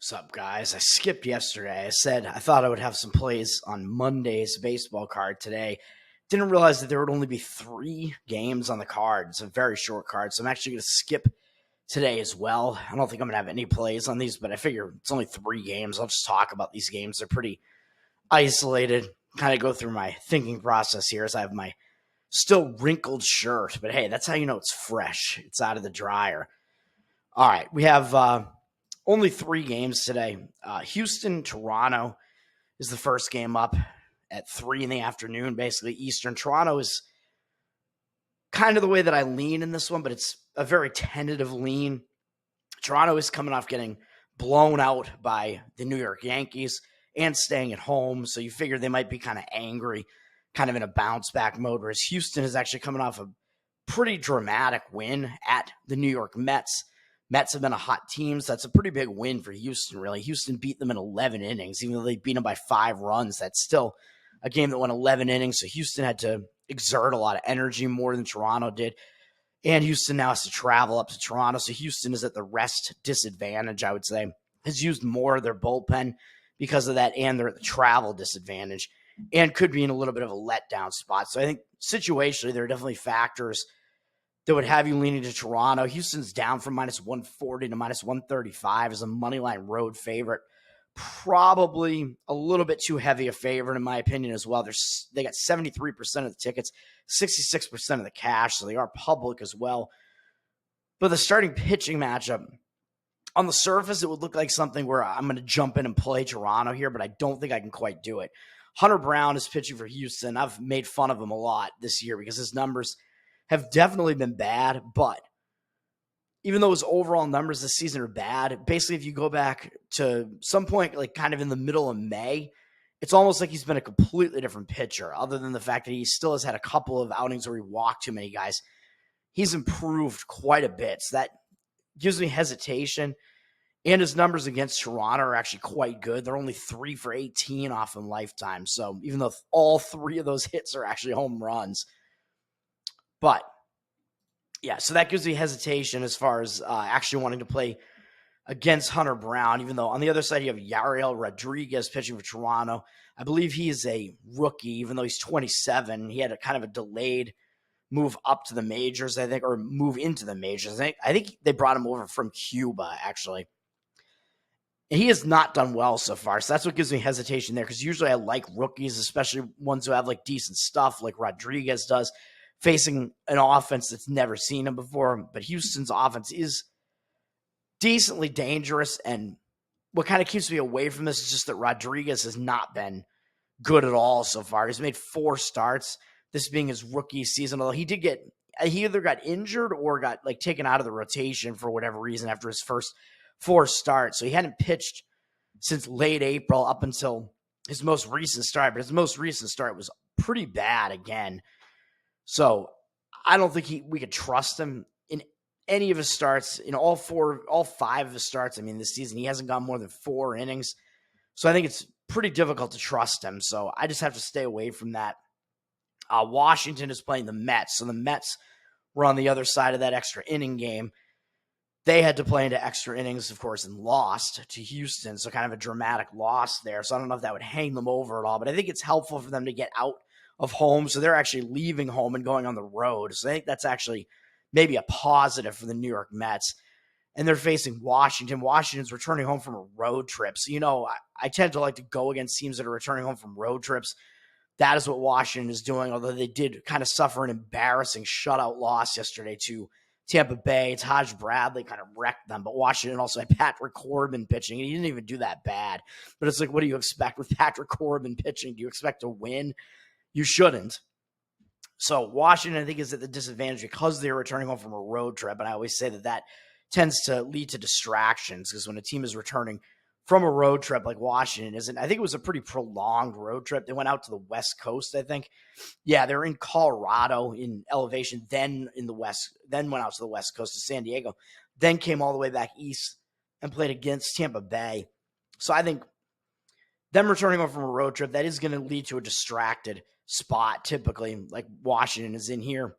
What's up, guys? I skipped yesterday. I said I thought I would have some plays on Monday's baseball card today. Didn't realize that there would only be 3 games on the card. It's a very short card, so I'm actually going to skip today as well. I don't think I'm going to have any plays on these, but I figure it's only 3 games. I'll just talk about these games. They're pretty isolated. Kind of go through my thinking process here as I have my still wrinkled shirt. But hey, that's how you know it's fresh. It's out of the dryer. All right, we have only 3 games today. Houston, Toronto is the first game up at 3 in the afternoon, basically Eastern. Toronto is kind of the way that I lean in this one, but it's a very tentative lean. Toronto is coming off getting blown out by the New York Yankees and staying at home, so you figure they might be kind of angry, kind of in a bounce-back mode, whereas Houston is actually coming off a pretty dramatic win at the New York Mets. Mets have been a hot team, so that's a pretty big win for Houston, really. Houston beat them in 11 innings, even though they beat them by 5 runs. That's still a game that went 11 innings, so Houston had to exert a lot of energy more than Toronto did. And Houston now has to travel up to Toronto, so Houston is at the rest disadvantage, I would say. Has used more of their bullpen because of that, and they're at the travel disadvantage, and could be in a little bit of a letdown spot. So I think situationally, there are definitely factors that would have you leaning to Toronto. Houston's down from minus 140 to minus 135 as a moneyline road favorite. Probably a little bit too heavy a favorite, in my opinion, as well. They got 73% of the tickets, 66% of the cash, so they are public as well. But the starting pitching matchup, on the surface, it would look like something where I'm going to jump in and play Toronto here, but I don't think I can quite do it. Hunter Brown is pitching for Houston. I've made fun of him a lot this year because his numbers have definitely been bad, but even though his overall numbers this season are bad, basically if you go back to some point, like kind of in the middle of May, it's almost like he's been a completely different pitcher, other than the fact that he still has had a couple of outings where he walked too many guys. He's improved quite a bit, so that gives me hesitation. And his numbers against Toronto are actually quite good. They're only 3 for 18 off in lifetime, so even though all 3 of those hits are actually home runs. But, yeah, so that gives me hesitation as far as actually wanting to play against Hunter Brown, even though on the other side you have Yariel Rodriguez pitching for Toronto. I believe he is a rookie, even though he's 27. He had a kind of a delayed move up to the majors, I think, or move into the majors. I think they brought him over from Cuba, actually. And he has not done well so far, so that's what gives me hesitation there, because usually I like rookies, especially ones who have like decent stuff like Rodriguez does, facing an offense that's never seen him before. But Houston's offense is decently dangerous, and what kind of keeps me away from this is just that Rodriguez has not been good at all so far. He's made 4 starts, this being his rookie season, although he either got injured or got like taken out of the rotation for whatever reason after his first 4 starts. So he hadn't pitched since late April up until his most recent start, but his most recent start was pretty bad again. So I don't think we could trust him in any of his starts, in all 5 of his starts. I mean, this season, he hasn't gone more than 4 innings. So I think it's pretty difficult to trust him. So I just have to stay away from that. Washington is playing the Mets. So the Mets were on the other side of that extra inning game. They had to play into extra innings, of course, and lost to Houston. So kind of a dramatic loss there. So I don't know if that would hang them over at all, but I think it's helpful for them to get out of home, so they're actually leaving home and going on the road. So I think that's actually maybe a positive for the New York Mets. And they're facing Washington. Washington's returning home from a road trip. So, I tend to like to go against teams that are returning home from road trips. That is what Washington is doing, although they did kind of suffer an embarrassing shutout loss yesterday to Tampa Bay. Taj Bradley kind of wrecked them, but Washington also had Patrick Corbin pitching, and he didn't even do that bad. But it's like, what do you expect with Patrick Corbin pitching? Do you expect to win? You shouldn't. So Washington, I think, is at the disadvantage because they're returning home from a road trip. And I always say that tends to lead to distractions, because when a team is returning from a road trip like Washington isn't, I think it was a pretty prolonged road trip. They went out to the West Coast, I think. Yeah, they're in Colorado in elevation, then in the West, then went out to the West Coast to San Diego, then came all the way back east and played against Tampa Bay. So I think them returning home from a road trip, that is going to lead to a distracted spot, typically, like Washington is in here.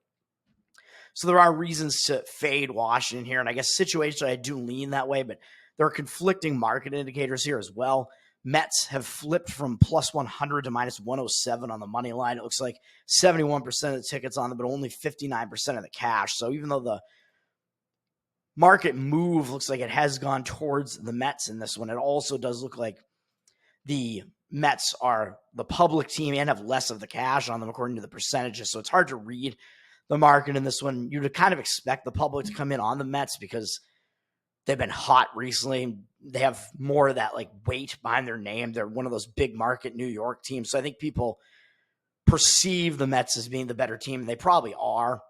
So there are reasons to fade Washington here, and I guess situationally I do lean that way, but There are conflicting market indicators here as well. Mets have flipped from plus 100 to minus 107 on the money line. It looks like 71% of the tickets on them, but only 59% of the cash. So even though the market move looks like it has gone towards the Mets in this one, it also does look like the Mets are the public team and have less of the cash on them according to the percentages. So it's hard to read the market in this one. You'd kind of expect the public to come in on the Mets because they've been hot recently. They have more of that like weight behind their name. They're one of those big market New York teams. So I think people perceive the Mets as being the better team, and they probably are.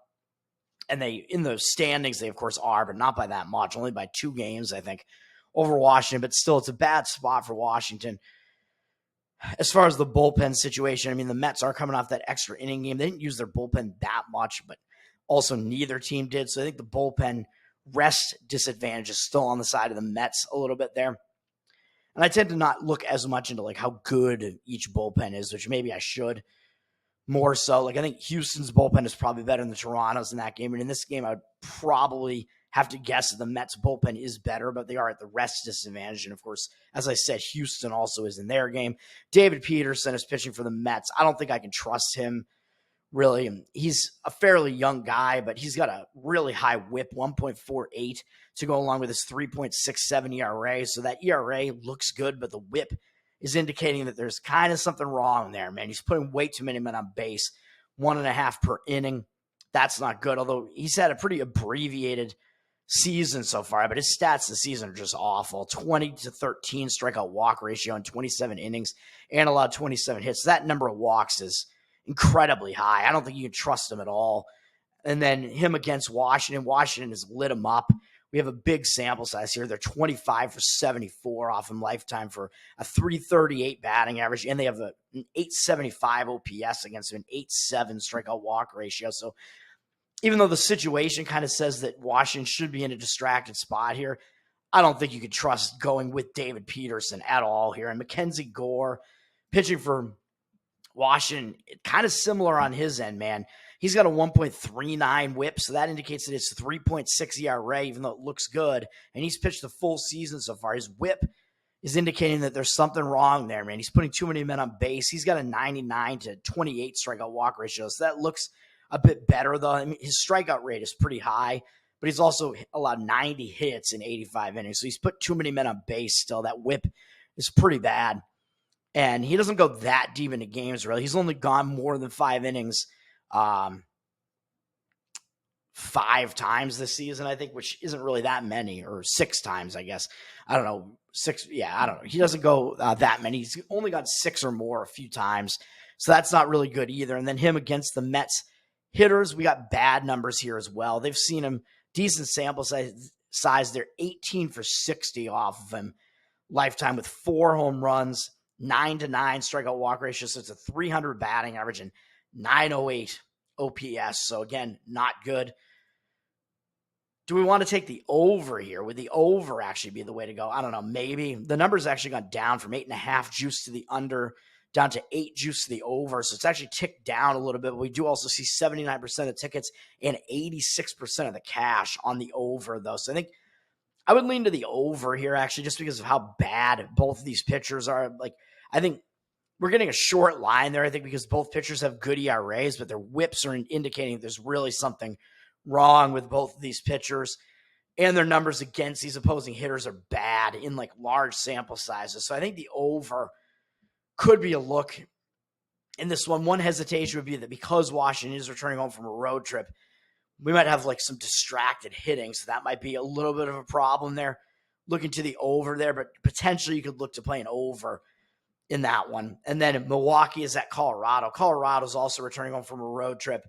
And they, in the standings, they of course are, but not by that much, only by 2 games, I think, over Washington. But still, it's a bad spot for Washington. As far as the bullpen situation, I mean, the Mets are coming off that extra inning game. They didn't use their bullpen that much, but also neither team did. So I think the bullpen rest disadvantage is still on the side of the Mets a little bit there. And I tend to not look as much into like how good each bullpen is, which maybe I should more so. Like I think Houston's bullpen is probably better than the Toronto's in that game. And in this game, I would probably have to guess that the Mets bullpen is better, but they are at the rest disadvantage. And of course, as I said, Houston also is in their game. David Peterson is pitching for the Mets. I don't think I can trust him. Really, he's a fairly young guy, but he's got a really high whip, 1.48, to go along with his 3.67 ERA. So that ERA looks good, but the whip is indicating that there's kind of something wrong there, man. He's putting way too many men on base, 1.5 per inning. That's not good, although he's had a pretty abbreviated season so far, but his stats this season are just awful. 20-13 strikeout walk ratio in 27 innings and allowed 27 hits. That number of walks is incredibly high. I don't think you can trust him at all. And then him against Washington. Washington has lit him up. We have a big sample size here. They're 25 for 74 off him lifetime for a 338 batting average, and they have an 875 OPS against an 8.7 strikeout walk ratio. So even though the situation kind of says that Washington should be in a distracted spot here, I don't think you could trust going with David Peterson at all here. And Mackenzie Gore pitching for Washington, kind of similar on his end, man. He's got a 1.39 whip, so that indicates that it's 3.6 ERA, even though it looks good. And he's pitched the full season so far. His whip is indicating that there's something wrong there, man. He's putting too many men on base. He's got a 99-28 strikeout walk ratio, so that looks a bit better, though. I mean, his strikeout rate is pretty high, but he's also allowed 90 hits in 85 innings. So he's put too many men on base still. That whip is pretty bad. And he doesn't go that deep into games, really. He's only gone more than 5 innings 5 times this season, I think, which isn't really that many, or 6 times, I guess. I don't know. 6, yeah, I don't know. He doesn't go that many. He's only got 6 or more a few times. So that's not really good either. And then him against the Mets hitters, we got bad numbers here as well. They've seen him, decent sample size. They're 18 for 60 off of him lifetime with 4 home runs, 9-9 strikeout walk ratio. So it's a 300 batting average and 908 OPS. So again, not good. Do we want to take the over here? Would the over actually be the way to go? I don't know. Maybe. The number's actually gone down from 8.5 juice to the under down to 8 juice to the over. So it's actually ticked down a little bit. But we do also see 79% of the tickets and 86% of the cash on the over, though. So I think I would lean to the over here, actually, just because of how bad both of these pitchers are. Like, I think we're getting a short line there, I think, because both pitchers have good ERAs, but their whips are indicating there's really something wrong with both of these pitchers. And their numbers against these opposing hitters are bad in like large sample sizes. So I think the over could be a look in this one. One hesitation would be that because Washington is returning home from a road trip, we might have like some distracted hitting. So that might be a little bit of a problem there. Looking to the over there, but potentially you could look to play an over in that one. And then Milwaukee is at Colorado. Colorado's also returning home from a road trip.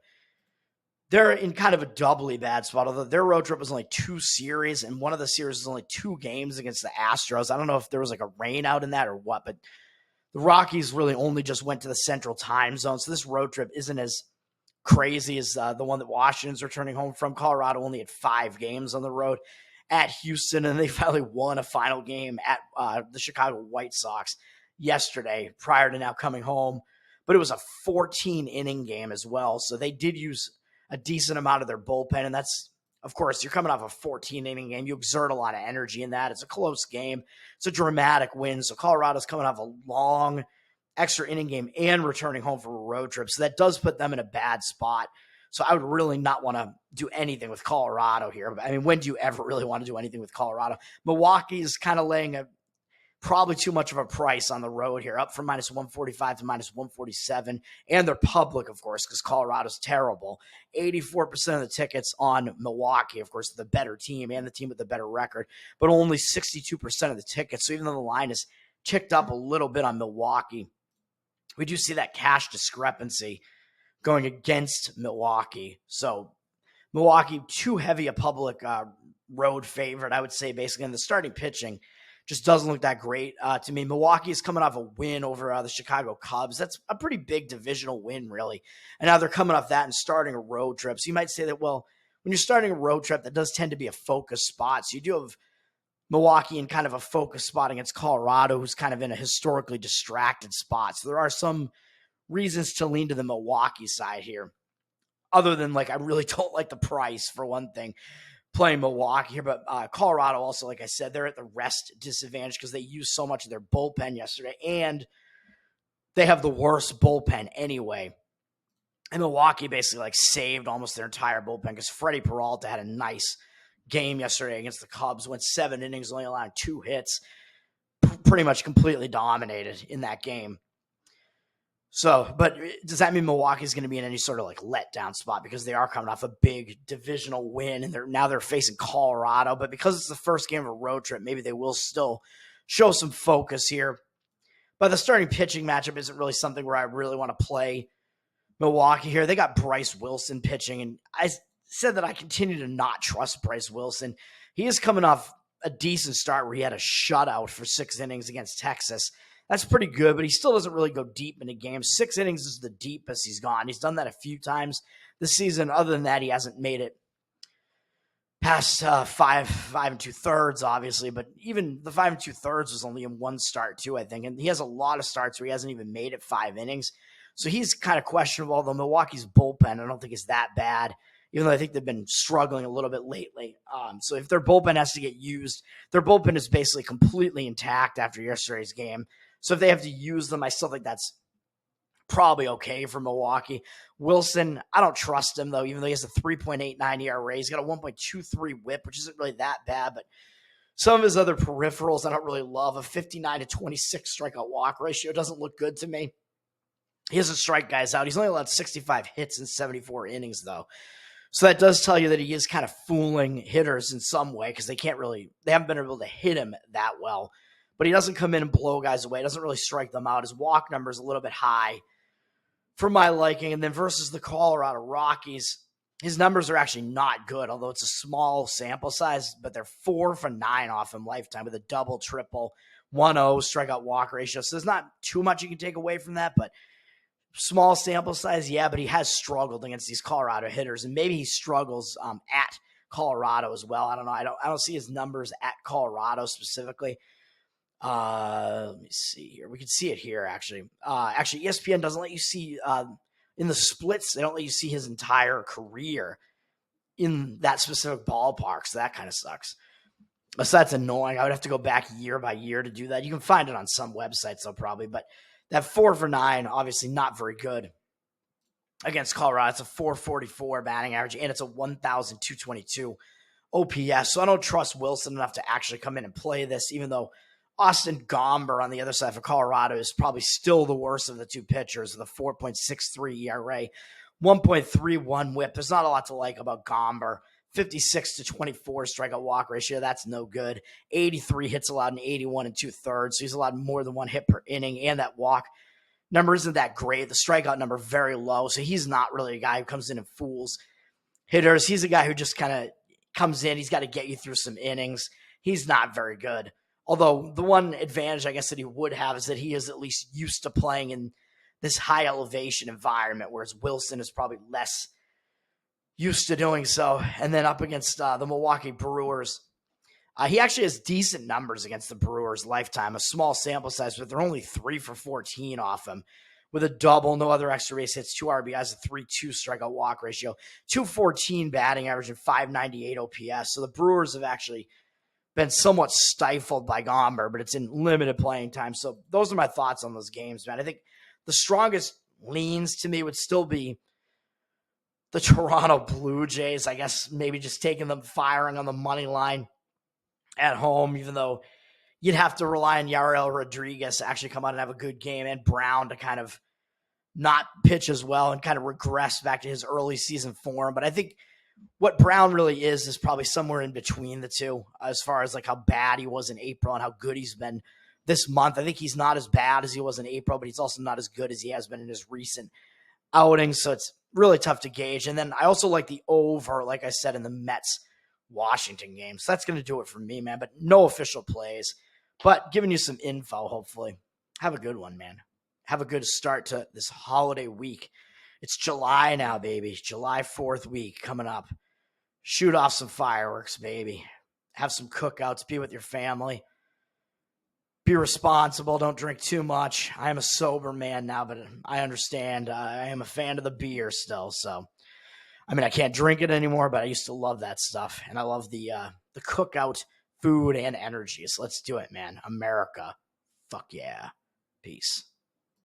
They're in kind of a doubly bad spot, although their road trip was only 2 series, and one of the series was only 2 games against the Astros. I don't know if there was like a rain out in that or what, but the Rockies really only just went to the central time zone. So this road trip isn't as crazy as the one that Washington's returning home from. Colorado only had 5 games on the road at Houston, and they finally won a final game at the Chicago White Sox yesterday prior to now coming home. But it was a 14-inning game as well, so they did use a decent amount of their bullpen, and that's Of course, you're coming off a 14-inning game. You exert a lot of energy in that. It's a close game. It's a dramatic win. So Colorado's coming off a long extra inning game and returning home from a road trip. So that does put them in a bad spot. So I would really not want to do anything with Colorado here. I mean, when do you ever really want to do anything with Colorado? Milwaukee's kind of laying probably too much of a price on the road here, up from minus 145 to minus 147. And they're public, of course, because Colorado's terrible. 84% of the tickets on Milwaukee, of course, the better team and the team with the better record, but only 62% of the tickets. So even though the line is ticked up a little bit on Milwaukee, we do see that cash discrepancy going against Milwaukee. So Milwaukee, too heavy a public road favorite, I would say, basically. And the starting pitching just doesn't look that great to me. Milwaukee is coming off a win over the Chicago Cubs. That's a pretty big divisional win, really. And now they're coming off that and starting a road trip. So you might say that, well, when you're starting a road trip, that does tend to be a focus spot. So you do have Milwaukee in kind of a focus spot against Colorado, who's kind of in a historically distracted spot. So there are some reasons to lean to the Milwaukee side here, other than I really don't like the price for one thing playing Milwaukee here. But Colorado also, like I said, they're at the rest disadvantage because they used so much of their bullpen yesterday, and they have the worst bullpen anyway. And Milwaukee basically saved almost their entire bullpen because Freddie Peralta had a nice game yesterday against the Cubs, went 7 innings, only allowed 2 hits, pretty much completely dominated in that game. So, but does that mean Milwaukee's going to be in any sort of letdown spot because they are coming off a big divisional win and they're facing Colorado? But because it's the first game of a road trip, maybe they will still show some focus here. But the starting pitching matchup isn't really something where I really want to play Milwaukee here. They got Bryce Wilson pitching, and I said that I continue to not trust Bryce Wilson. He is coming off a decent start where he had a shutout for 6 innings against Texas. That's pretty good, but he still doesn't really go deep into games. 6 innings is the deepest he's gone. He's done that a few times this season. Other than that, he hasn't made it past 5 2/3, obviously. But even the 5 2/3 was only in 1 start, too, I think. And he has a lot of starts where he hasn't even made it 5 innings. So he's kind of questionable, although Milwaukee's bullpen I don't think is that bad, even though I think they've been struggling a little bit lately. So if their bullpen has to get used, their bullpen is basically completely intact after yesterday's game. So if they have to use them, I still think that's probably okay for Milwaukee. Wilson, I don't trust him, though, even though he has a 3.89 ERA. He's got a 1.23 whip, which isn't really that bad, but some of his other peripherals I don't really love. A 59 to 26 strikeout walk ratio doesn't look good to me. He doesn't strike guys out. He's only allowed 65 hits in 74 innings, though. So that does tell you that he is kind of fooling hitters in some way because they haven't been able to hit him that well. But he doesn't come in and blow guys away. He doesn't really strike them out. His walk number is a little bit high for my liking. And then versus the Colorado Rockies, his numbers are actually not good, although it's a small sample size, but they're 4 for 9 off him lifetime with a double, triple, 1-0 strikeout walk ratio. So there's not too much you can take away from that, but small sample size, yeah, but he has struggled against these Colorado hitters, and maybe he struggles at Colorado as well. I don't know. I don't see his numbers at Colorado specifically. Let me see here. We can see it here, actually. Actually, ESPN doesn't let you see in the splits. They don't let you see his entire career in that specific ballpark, so that kind of sucks. So that's annoying. I would have to go back year by year to do that. You can find it on some websites, though, probably, but that 4 for 9, obviously not very good against Colorado. It's a 444 batting average, and it's a 1,222 OPS. So I don't trust Wilson enough to actually come in and play this, even though Austin Gomber on the other side for Colorado is probably still the worst of the two pitchers with a 4.63 ERA, 1.31 whip. There's not a lot to like about Gomber. 56 to 24 strikeout walk ratio. That's no good. 83 hits allowed and 81 2/3. So he's allowed more than 1 hit per inning, and that walk number isn't that great. The strikeout number very low. So he's not really a guy who comes in and fools hitters. He's a guy who just kind of comes in. He's got to get you through some innings. He's not very good. Although the one advantage I guess that he would have is that he is at least used to playing in this high elevation environment, whereas Wilson is probably less used to doing so. And then up against the Milwaukee Brewers, he actually has decent numbers against the Brewers lifetime, a small sample size, but they're only 3 for 14 off him with a double, no other extra base hits, 2 RBIs, a 3.2 strikeout walk ratio, 214 batting average, and 598 OPS. So the Brewers have actually been somewhat stifled by Gomber, but it's in limited playing time. So those are my thoughts on those games, man. I think the strongest leans to me would still be the Toronto Blue Jays. I guess maybe just taking them firing on the money line at home, even though you'd have to rely on Yariel Rodriguez to actually come out and have a good game, and Brown to kind of not pitch as well and kind of regress back to his early season form. But I think what Brown really is probably somewhere in between the two as far as like how bad he was in April and how good he's been this month. I think he's not as bad as he was in April, but he's also not as good as he has been in his recent outings. So it's really tough to gauge. And then I also like the over, like I said, in the Mets-Washington game. So that's going to do it for me, man. But no official plays. But giving you some info, hopefully. Have a good one, man. Have a good start to this holiday week. It's July now, baby. July 4th week coming up. Shoot off some fireworks, baby. Have some cookouts. Be with your family. Be responsible. Don't drink too much. I am a sober man now, but I understand. I am a fan of the beer still. So, I mean, I can't drink it anymore, but I used to love that stuff. And I love the cookout food and energy. So let's do it, man. America. Fuck yeah. Peace.